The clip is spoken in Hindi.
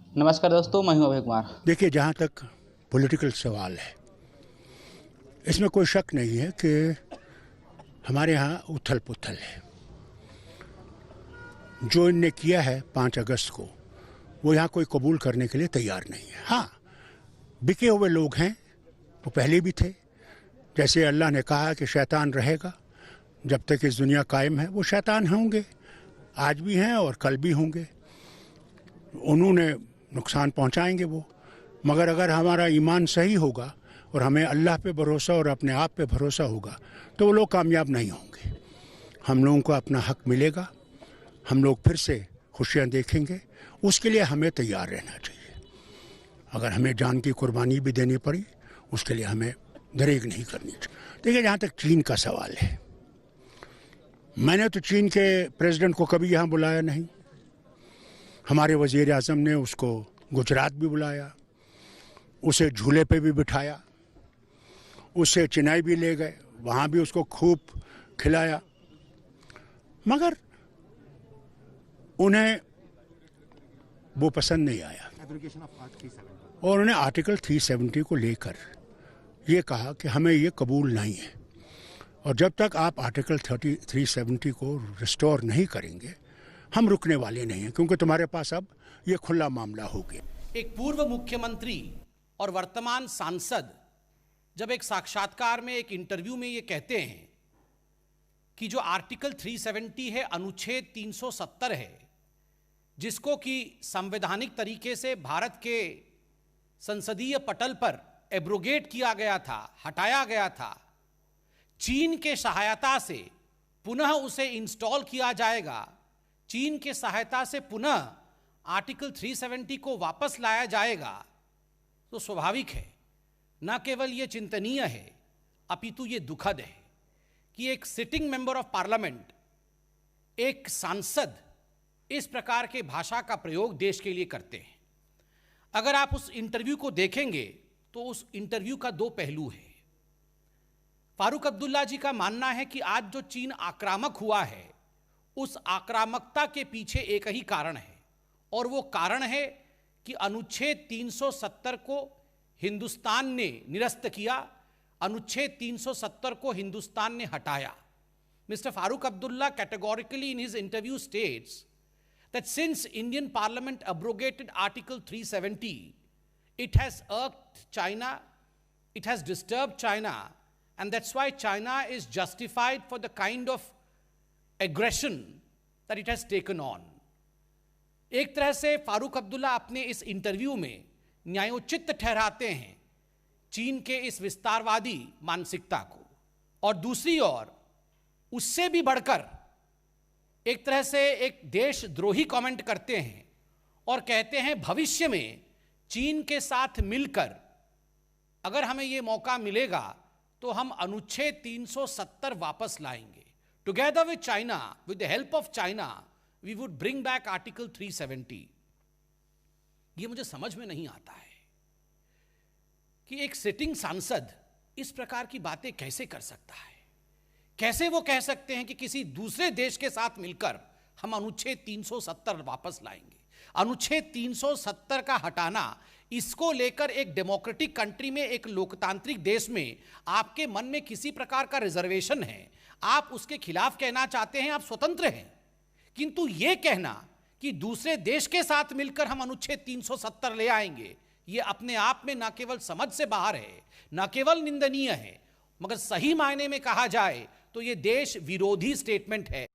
नमस्कार दोस्तों, मैं हूं अभय कुमार। देखिए, जहाँ तक पॉलिटिकल सवाल है, इसमें कोई शक नहीं है कि हमारे यहाँ उथल पुथल है। जो इनने किया है 5 अगस्त को, वो यहाँ कोई कबूल करने के लिए तैयार नहीं है। हाँ, बिके हुए लोग हैं, वो पहले भी थे। जैसे अल्लाह ने कहा कि शैतान रहेगा जब तक इस दुनिया कायम है, वो शैतान होंगे, आज भी हैं और कल भी होंगे। उन्होंने नुकसान पहुंचाएंगे वो, मगर अगर हमारा ईमान सही होगा और हमें अल्लाह पे भरोसा और अपने आप पे भरोसा होगा तो वो लोग कामयाब नहीं होंगे। हम लोगों को अपना हक मिलेगा, हम लोग फिर से खुशियाँ देखेंगे। उसके लिए हमें तैयार रहना चाहिए। अगर हमें जान की कुर्बानी भी देनी पड़ी, उसके लिए हमें दरेग नहीं करनी चाहिए। देखिए, जहाँ तक चीन का सवाल है, मैंने तो चीन के प्रेसिडेंट को कभी यहाँ बुलाया नहीं। हमारे वज़ीर आज़म ने उसको गुजरात भी बुलाया, उसे झूले पे भी बिठाया, उसे चेन्नई भी ले गए, वहाँ भी उसको खूब खिलाया, मगर उन्हें वो पसंद नहीं आया और उन्हें आर्टिकल 370 को लेकर ये कहा कि हमें ये कबूल नहीं है और जब तक आप आर्टिकल 370 को रिस्टोर नहीं करेंगे, हम रुकने वाले नहीं हैं, क्योंकि तुम्हारे पास अब ये खुला मामला हो गया। एक पूर्व मुख्यमंत्री और वर्तमान सांसद जब एक साक्षात्कार में, एक इंटरव्यू में ये कहते हैं कि जो आर्टिकल 370 है, अनुच्छेद 370 है, जिसको कि संवैधानिक तरीके से भारत के संसदीय पटल पर एब्रोगेट किया गया था, हटाया गया था, चीन के सहायता से पुनः उसे इंस्टॉल किया जाएगा, चीन के सहायता से पुनः आर्टिकल 370 को वापस लाया जाएगा, तो स्वाभाविक है, न केवल ये चिंतनीय है अपितु ये दुखद है कि एक सिटिंग मेंबर ऑफ पार्लियामेंट, एक सांसद इस प्रकार के भाषा का प्रयोग देश के लिए करते हैं। अगर आप उस इंटरव्यू को देखेंगे तो उस इंटरव्यू का 2 पहलू है। फारूक अब्दुल्ला जी का मानना है कि आज जो चीन आक्रामक हुआ है, उस आक्रामकता के पीछे एक ही कारण है और वो कारण है कि अनुच्छेद 370 को हिंदुस्तान ने निरस्त किया, अनुच्छेद 370 को हिंदुस्तान ने हटाया। Mr. Farooq Abdullah categorically in his interview states that since Indian Parliament abrogated Article 370, it has irked China, it has disturbed China, and that's why China is justified for the kind of aggression that it has taken on. एक तरह से फारूक अब्दुल्ला अपने इस इंटरव्यू में न्यायोचित ठहराते हैं चीन के इस विस्तारवादी मानसिकता को, और दूसरी ओर उससे भी बढ़कर एक तरह से एक देशद्रोही कमेंट करते हैं और कहते हैं भविष्य में चीन के साथ मिलकर अगर हमें यह मौका मिलेगा तो हम अनुच्छेद 370 वापस लाएंगे। Together with China, with the help of China, we would bring back article 370। ये मुझे समझ में नहीं आता है कि एक सिटिंग सांसद इस प्रकार की बातें कैसे कर सकता है। कैसे वो कह सकते हैं कि किसी दूसरे देश के साथ मिलकर हम अनुच्छेद 370 वापस लाएंगे। अनुच्छेद 370 का हटाना, इसको लेकर एक डेमोक्रेटिक कंट्री में, एक लोकतांत्रिक देश में आपके मन में किसी प्रकार का रिजर्वेशन है, आप उसके खिलाफ कहना चाहते हैं, आप स्वतंत्र हैं, किंतु यह कहना कि दूसरे देश के साथ मिलकर हम अनुच्छेद 370 ले आएंगे, यह अपने आप में न केवल समझ से बाहर है, न केवल निंदनीय है, मगर सही मायने में कहा जाए तो यह देश विरोधी स्टेटमेंट है